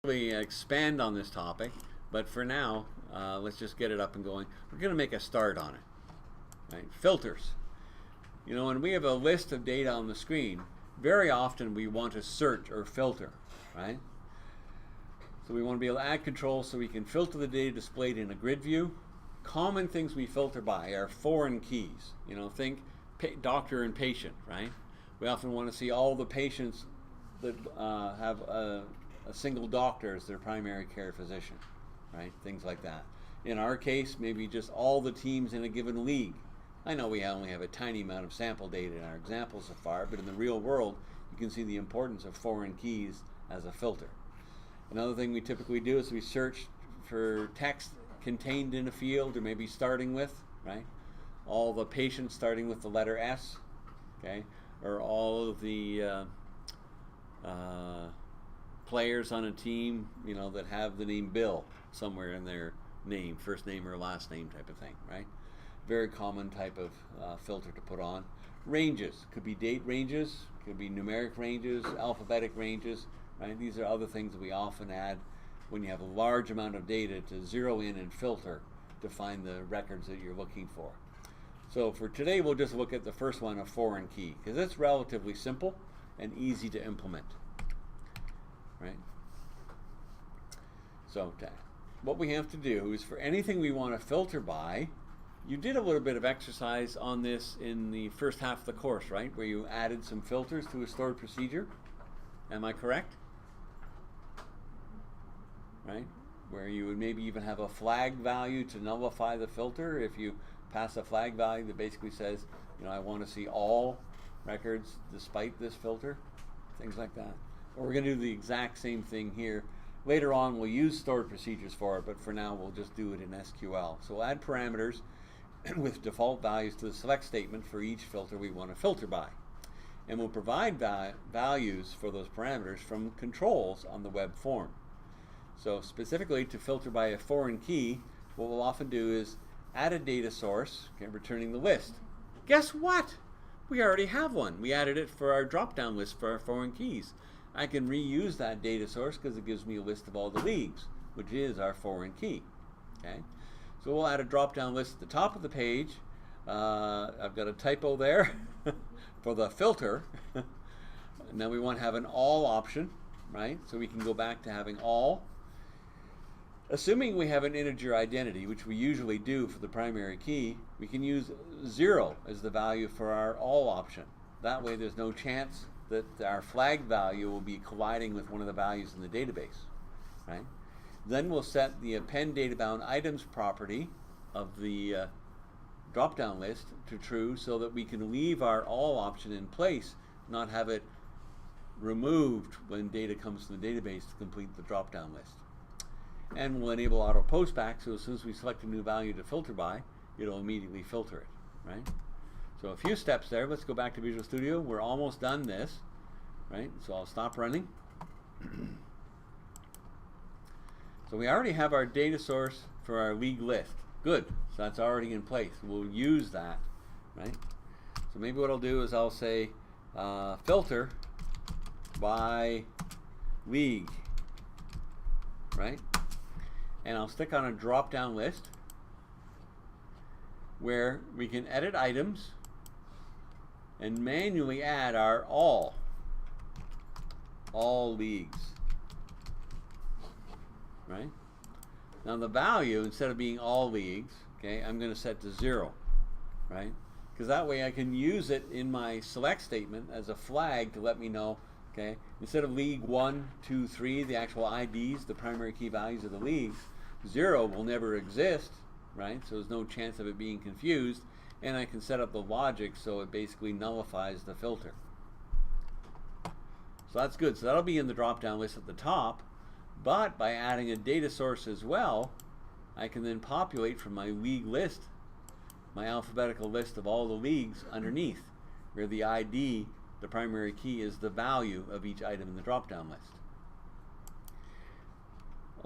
really expand on this topic, but for now, let's just get it up and going. We're going to make a start on it. Right? Filters. You know, when we have a list of data on the screen, very often we want to search or filter, right? So we want to be able to add controls so we can filter the data displayed in a grid view. Common things we filter by are foreign keys. You know, think doctor and patient, right? We often want to see all the patients that have a single doctor as their primary care physician, right? Things like that. In our case, maybe just all the teams in a given league. I know we only have a tiny amount of sample data in our example so far, but in the real world, you can see the importance of foreign keys as a filter. Another thing we typically do is we search for text contained in a field, or maybe starting with, right? All the patients starting with the letter S, okay? Or all of the players on a team, you know, that have the name Bill somewhere in their name, first name or last name type of thing, right? Very common type of filter to put on. Ranges, could be date ranges, could be numeric ranges, alphabetic ranges, right? These are other things that we often add when you have a large amount of data to zero in and filter to find the records that you're looking for. So for today, we'll just look at the first one, a foreign key, because it's relatively simple and easy to implement, right? So what we have to do is for anything we want to filter by, you did a little bit of exercise on this in the first half of the course, right? Where you added some filters to a stored procedure. Am I correct? Right? Where you would maybe even have a flag value to nullify the filter if you pass a flag value that basically says, you know, I want to see all records despite this filter, things like that. Well, we're going to do the exact same thing here. Later on, we'll use stored procedures for it, but for now, we'll just do it in SQL. So we'll add parameters with default values to the select statement for each filter we want to filter by. And we'll provide values for those parameters from controls on the web form. So specifically to filter by a foreign key, what we'll often do is add a data source, okay, returning the list. Guess what? We already have one. We added it for our drop-down list for our foreign keys. I can reuse that data source because it gives me a list of all the leagues, which is our foreign key. Okay? So we'll add a drop-down list at the top of the page. I've got a typo there for the filter. Now we want to have an all option, right? So we can go back to having all. Assuming we have an integer identity, which we usually do for the primary key, we can use 0 as the value for our all option. That way there's no chance that our flag value will be colliding with one of the values in the database, right? Then we'll set the append databound items property of the drop-down list to true so that we can leave our all option in place, not have it removed when data comes to the database to complete the drop-down list. And we'll enable auto postback, so as soon as we select a new value to filter by, it'll immediately filter it, right? So a few steps there. Let's go back to Visual Studio. We're almost done this, right? So I'll stop running. So we already have our data source for our league list. Good, so that's already in place. We'll use that, right? So maybe what I'll do is I'll say filter by league, right? And I'll stick on a drop-down list where we can edit items and manually add our all leagues, right? Now the value, instead of being all leagues, okay, I'm going to set to 0, right? Because that way I can use it in my select statement as a flag to let me know, okay, instead of league 1, 2, 3, the actual IDs, the primary key values of the leagues, 0 will never exist, right? So there's no chance of it being confused, and I can set up the logic so it basically nullifies the filter. So that's good. So that'll be in the drop-down list at the top, but by adding a data source as well, I can then populate from my league list my alphabetical list of all the leagues underneath, where the ID, the primary key, is the value of each item in the drop-down list.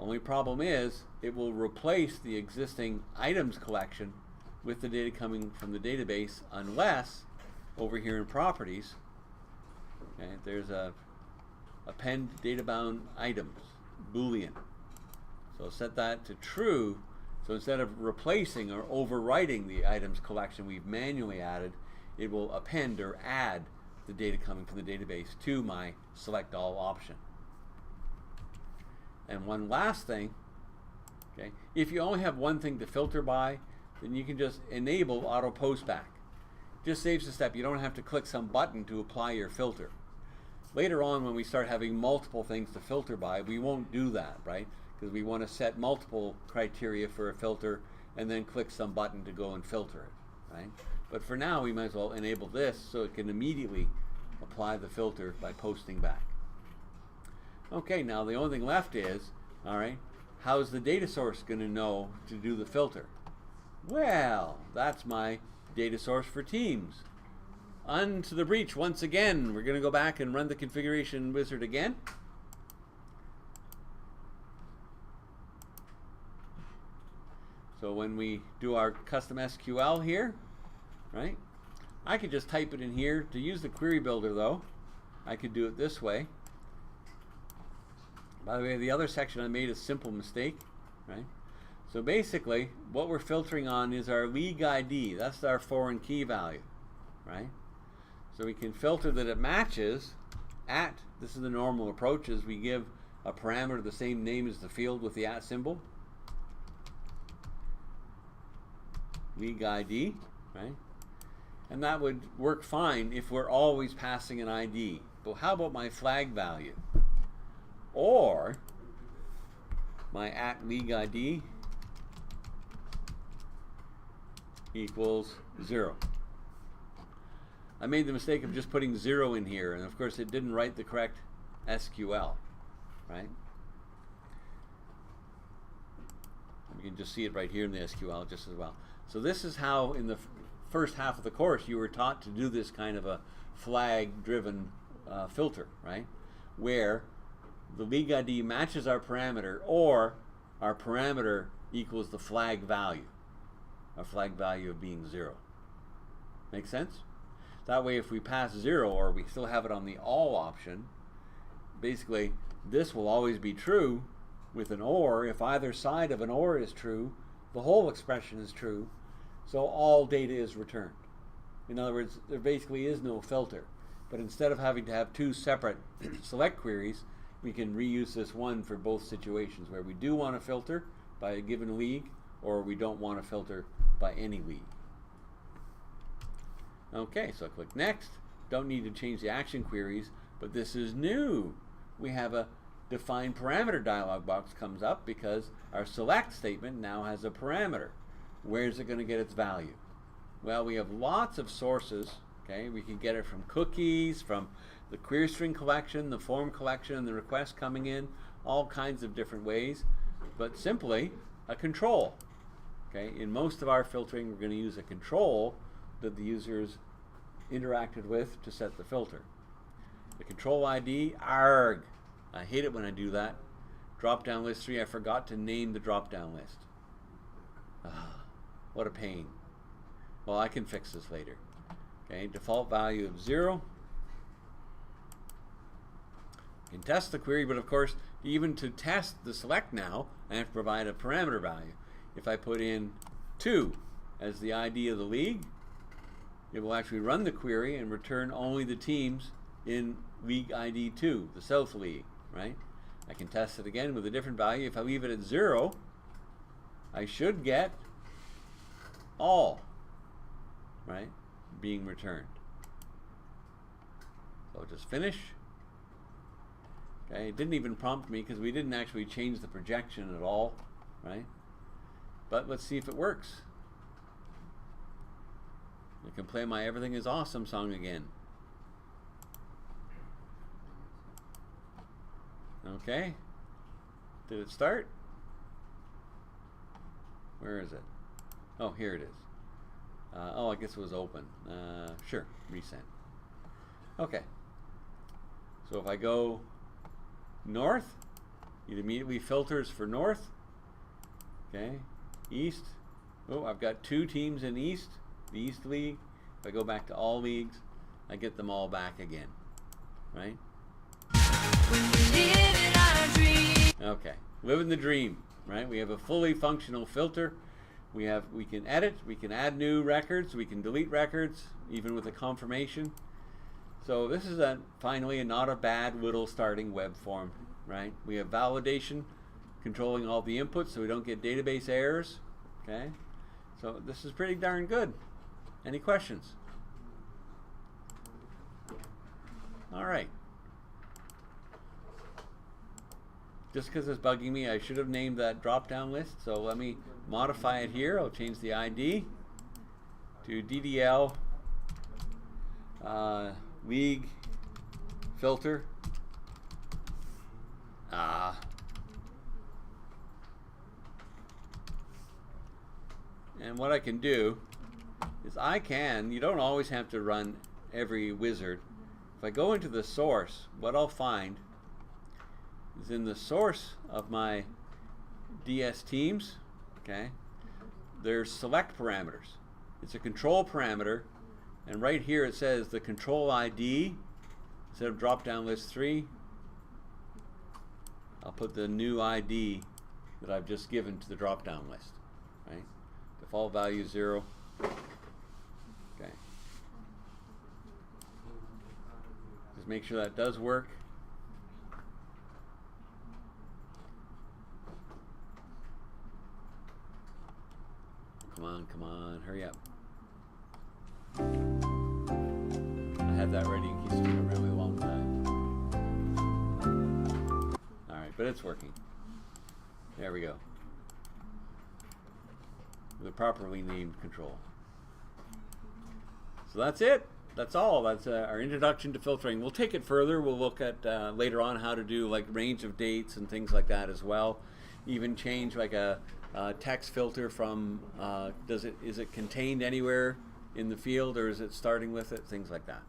Only problem is it will replace the existing items collection with the data coming from the database unless over here in properties, okay, there's a append databound items. Boolean. So set that to true. So instead of replacing or overwriting the items collection we've manually added, it will append or add the data coming from the database to my select all option. And one last thing, okay, if you only have one thing to filter by, then you can just enable auto postback. Just saves a step. You don't have to click some button to apply your filter. Later on, when we start having multiple things to filter by, we won't do that, right? Because we want to set multiple criteria for a filter and then click some button to go and filter it, right? But for now, we might as well enable this so it can immediately apply the filter by posting back. Okay, now the only thing left is, all right, how's the data source going to know to do the filter? Well, that's my data source for teams. Onto the breach once again. We're going to go back and run the configuration wizard again. So when we do our custom SQL here, right, I could just type it in here. To use the query builder though, I could do it this way. By the way, the other section I made a simple mistake, right? So basically, what we're filtering on is our league ID. That's our foreign key value, right? So we can filter that it matches at, this is the normal approach, is we give a parameter the same name as the field with the at symbol. League ID, right? And that would work fine if we're always passing an ID. But how about my flag value? Or my at league ID equals 0. I made the mistake of just putting 0 in here, and of course it didn't write the correct SQL, right? You can just see it right here in the SQL just as well. So this is how in the first half of the course you were taught to do this kind of a flag-driven filter, right? Where the league ID matches our parameter, or our parameter equals the flag value, our flag value of being 0. Make sense? That way if we pass 0, or we still have it on the all option, basically this will always be true with an or. If either side of an or is true, the whole expression is true, so all data is returned. In other words, there basically is no filter. But instead of having to have two separate select queries, we can reuse this one for both situations where we do want to filter by a given league, or we don't want to filter by any league. Okay, so I click next. Don't need to change the action queries, but this is new. We have a define parameter dialog box comes up because our select statement now has a parameter. Where's it going to get its value? Well, we have lots of sources. Okay, we can get it from cookies, from the query string collection, the form collection, and the request coming in, all kinds of different ways, but simply a control. Okay, in most of our filtering, we're going to use a control that the users interacted with to set the filter. The control ID, ARG. I hate it when I do that. Drop down list 3, I forgot to name the drop down list. What a pain. Well, I can fix this later. Okay, default value of 0. You can test the query, but of course, even to test the select now, I have to provide a parameter value. If I put in 2 as the ID of the league, it will actually run the query and return only the teams in league ID 2, the South League, right? I can test it again with a different value. If I leave it at 0, I should get all, right, being returned. So I'll just finish. Okay, it didn't even prompt me because we didn't actually change the projection at all, right? But let's see if it works. I can play my Everything is Awesome song again. Okay. Did it start? Where is it? Oh, here it is. Oh, I guess it was open. Sure, resend. Okay. So if I go north, it immediately filters for north. Okay. East. Oh, I've got 2 teams in East, the East League. If I go back to all leagues, I get them all back again. Right? When we live in our dream. Okay, living the dream, right? We have a fully functional filter. We can edit, we can add new records, we can delete records, even with a confirmation. So this is finally not a bad little starting web form, right? We have validation, controlling all the inputs so we don't get database errors, okay? So this is pretty darn good. Any questions? All right. Just because it's bugging me, I should have named that drop-down list. So let me modify it here. I'll change the ID to DDL league filter. And what I can do is you don't always have to run every wizard. If I go into the source, what I'll find is in the source of my DS teams, okay, there's select parameters. It's a control parameter, and right here it says the control ID. Instead of drop down list 3, I'll put the new ID that I've just given to the drop down list, right? Default value 0. Okay. Just make sure that does work. Come on, hurry up. I had that ready in case it took a really long time. Alright, but it's working. There we go. The properly named control. So that's it. That's all. That's our introduction to filtering. We'll take it further. We'll look at later on how to do like range of dates and things like that as well. Even change like a text filter from is it contained anywhere in the field, or is it starting with it? Things like that.